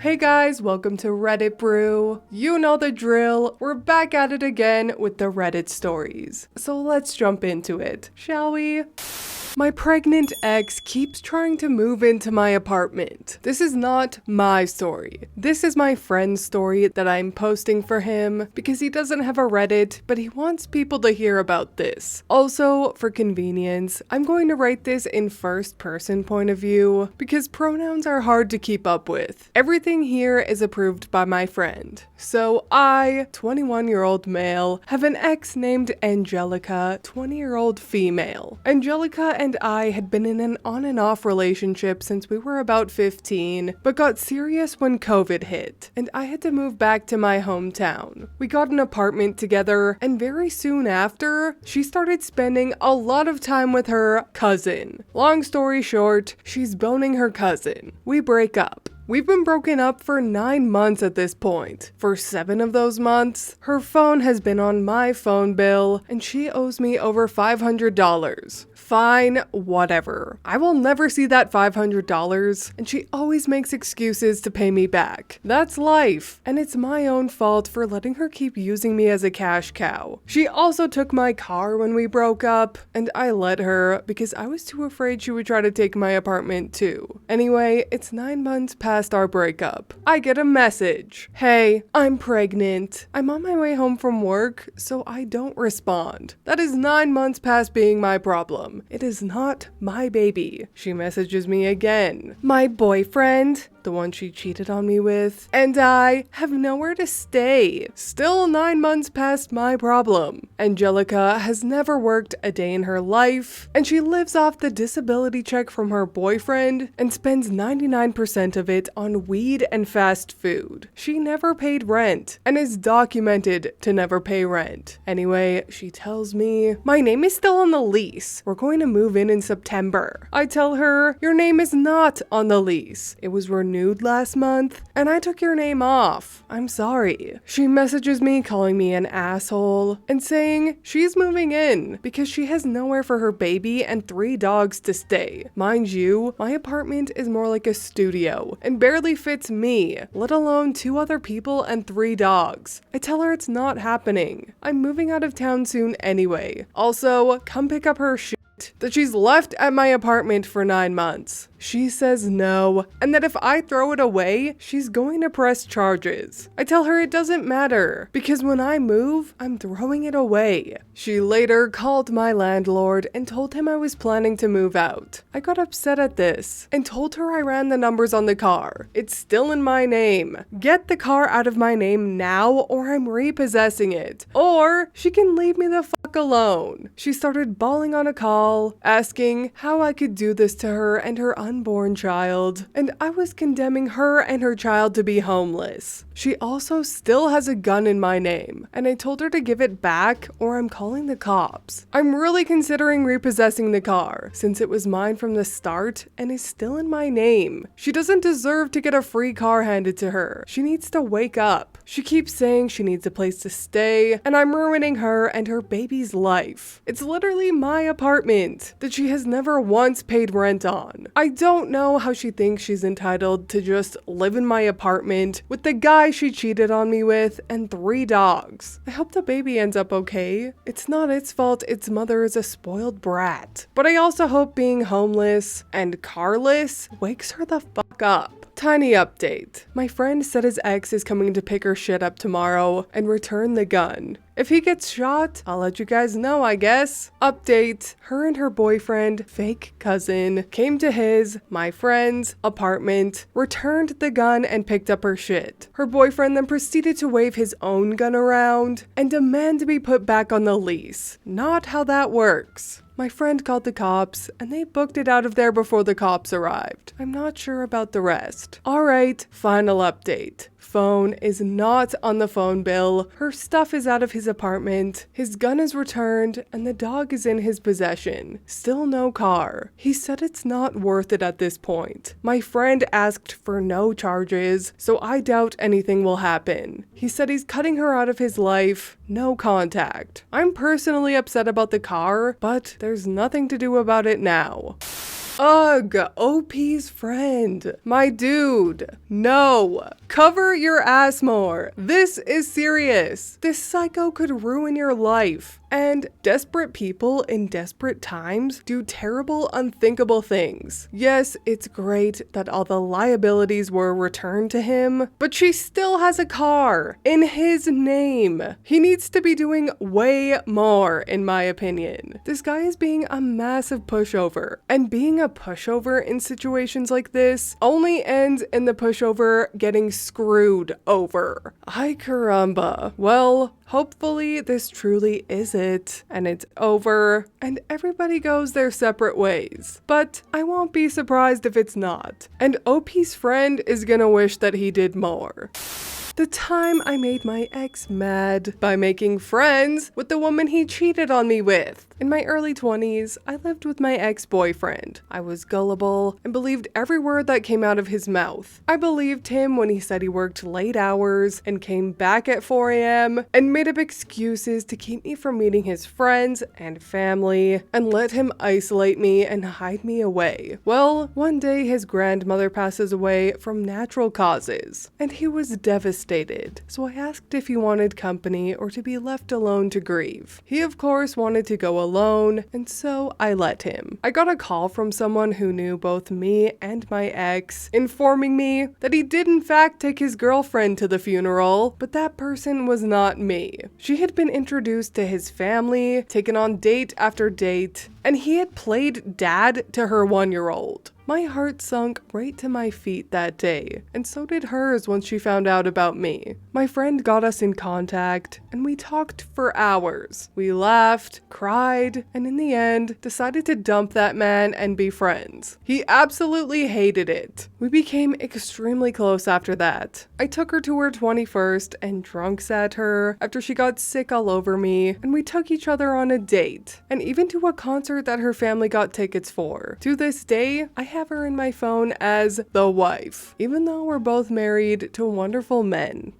Hey guys, welcome to Reddit Brew. You know the drill. We're back at it again with the Reddit stories. So let's jump into it, shall we? My pregnant ex keeps trying to move into my apartment. This is not my story. This is my friend's story that I'm posting for him because he doesn't have a Reddit, but he wants people to hear about this. Also, for convenience, I'm going to write this in first person point of view because pronouns are hard to keep up with. Everything here is approved by my friend. So I, 21-year-old male, have an ex named Angelica, 20-year-old female. Angelica and I had been in an on and off relationship since we were about 15, but got serious when COVID hit, and I had to move back to my hometown. We got an apartment together, and very soon after, she started spending a lot of time with her cousin. Long story short, she's boning her cousin. We break up. We've been broken up for 9 months at this point. For 7 of those months, her phone has been on my phone bill, and she owes me over $500. Fine, whatever. I will never see that $500, and she always makes excuses to pay me back. That's life, and it's my own fault for letting her keep using me as a cash cow. She also took my car when we broke up, and I let her because I was too afraid she would try to take my apartment too. Anyway, it's 9 months past our breakup. I get a message. Hey, I'm pregnant. I'm on my way home from work, so I don't respond. That is 9 months past being my problem. It is not my baby. She messages me again. My boyfriend, the one she cheated on me with, and I have nowhere to stay. Still 9 months past my problem. Angelica has never worked a day in her life, and she lives off the disability check from her boyfriend and spends 99% of it on weed and fast food. She never paid rent and is documented to never pay rent. Anyway, she tells me, my name is still on the lease. We're going to move in September. I tell her, your name is not on the lease. It was renewed last month, and I took your name off. I'm sorry. She messages me calling me an asshole and saying she's moving in because she has nowhere for her baby and 3 dogs to stay. Mind you, my apartment is more like a studio and barely fits me, let alone 2 other people and 3 dogs. I tell her it's not happening. I'm moving out of town soon anyway. Also, come pick up her shit that she's left at my apartment for 9 months. She says no, and that if I throw it away, she's going to press charges. I tell her it doesn't matter, because when I move, I'm throwing it away. She later called my landlord and told him I was planning to move out. I got upset at this, and told her I ran the numbers on the car. It's still in my name. Get the car out of my name now, or I'm repossessing it. Or she can leave me the fuck alone. She started bawling on a call, asking how I could do this to her and her unborn child, and I was condemning her and her child to be homeless. She also still has a gun in my name, and I told her to give it back or I'm calling the cops. I'm really considering repossessing the car, since it was mine from the start and is still in my name. She doesn't deserve to get a free car handed to her. She needs to wake up. She keeps saying she needs a place to stay, and I'm ruining her and her baby's life. It's literally my apartment that she has never once paid rent on. I don't know how she thinks she's entitled to just live in my apartment with the guy she cheated on me with and 3 dogs. I hope the baby ends up okay. It's not its fault its mother is a spoiled brat. But I also hope being homeless and carless wakes her the fuck up. Tiny update. My friend said his ex is coming to pick her shit up tomorrow and return the gun. If he gets shot, I'll let you guys know, I guess. Update. Her and her boyfriend, fake cousin, came to his, my friend's, apartment, returned the gun and picked up her shit. Her boyfriend then proceeded to wave his own gun around and demand to be put back on the lease. Not how that works. My friend called the cops, and they booked it out of there before the cops arrived. I'm not sure about the rest. Alright, final update. Phone is not on the phone bill, her stuff is out of his apartment, his gun is returned, and the dog is in his possession. Still no car. He said it's not worth it at this point. My friend asked for no charges, so I doubt anything will happen. He said he's cutting her out of his life, no contact. I'm personally upset about the car, but there's nothing to do about it now. Ugh, OP's friend. My dude. No. Cover your ass more. This is serious. This psycho could ruin your life. And desperate people in desperate times do terrible, unthinkable things. Yes, it's great that all the liabilities were returned to him, but she still has a car in his name. He needs to be doing way more, in my opinion. This guy is being a massive pushover, and being a pushover in situations like this only ends in the pushover getting screwed over. Ay caramba. Well, hopefully this truly is it, and it's over, and everybody goes their separate ways. But I won't be surprised if it's not. And OP's friend is gonna wish that he did more. The time I made my ex mad by making friends with the woman he cheated on me with. In my early 20s, I lived with my ex-boyfriend. I was gullible and believed every word that came out of his mouth. I believed him when he said he worked late hours and came back at 4 a.m. and made up excuses to keep me from meeting his friends and family and let him isolate me and hide me away. Well, one day his grandmother passes away from natural causes, and he was devastated. So I asked if he wanted company or to be left alone to grieve. He of course wanted to go alone, and so I let him. I got a call from someone who knew both me and my ex, informing me that he did in fact take his girlfriend to the funeral, but that person was not me. She had been introduced to his family, taken on date after date, and he had played dad to her 1-year-old. My heart sunk right to my feet that day, and so did hers once she found out about me. My friend got us in contact, and we talked for hours. We laughed, cried, and in the end, decided to dump that man and be friends. He absolutely hated it. We became extremely close after that. I took her to her 21st and drunk sat her after she got sick all over me, and we took each other on a date, and even to a concert that her family got tickets for. To this day, I have her in my phone as the wife, even though we're both married to wonderful men.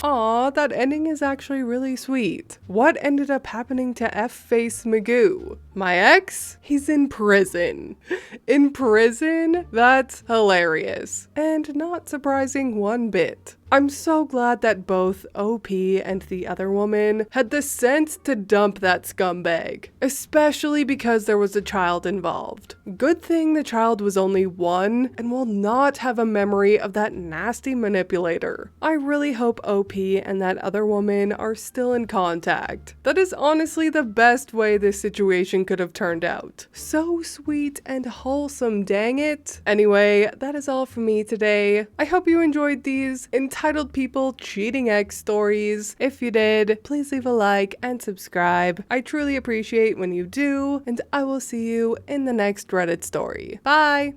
Aw, that ending is actually really sweet. What ended up happening to F-Face Magoo? My ex? He's in prison. In prison? That's hilarious. And not surprising one bit. I'm so glad that both OP and the other woman had the sense to dump that scumbag, especially because there was a child involved. Good thing the child was only 1 and will not have a memory of that nasty manipulator. I really hope OP and that other woman are still in contact. That is honestly the best way this situation could have turned out. So sweet and wholesome, dang it. Anyway, that is all from me today. I hope you enjoyed these entitled people cheating ex stories. If you did, please leave a like and subscribe. I truly appreciate when you do, and I will see you in the next Reddit story. Bye!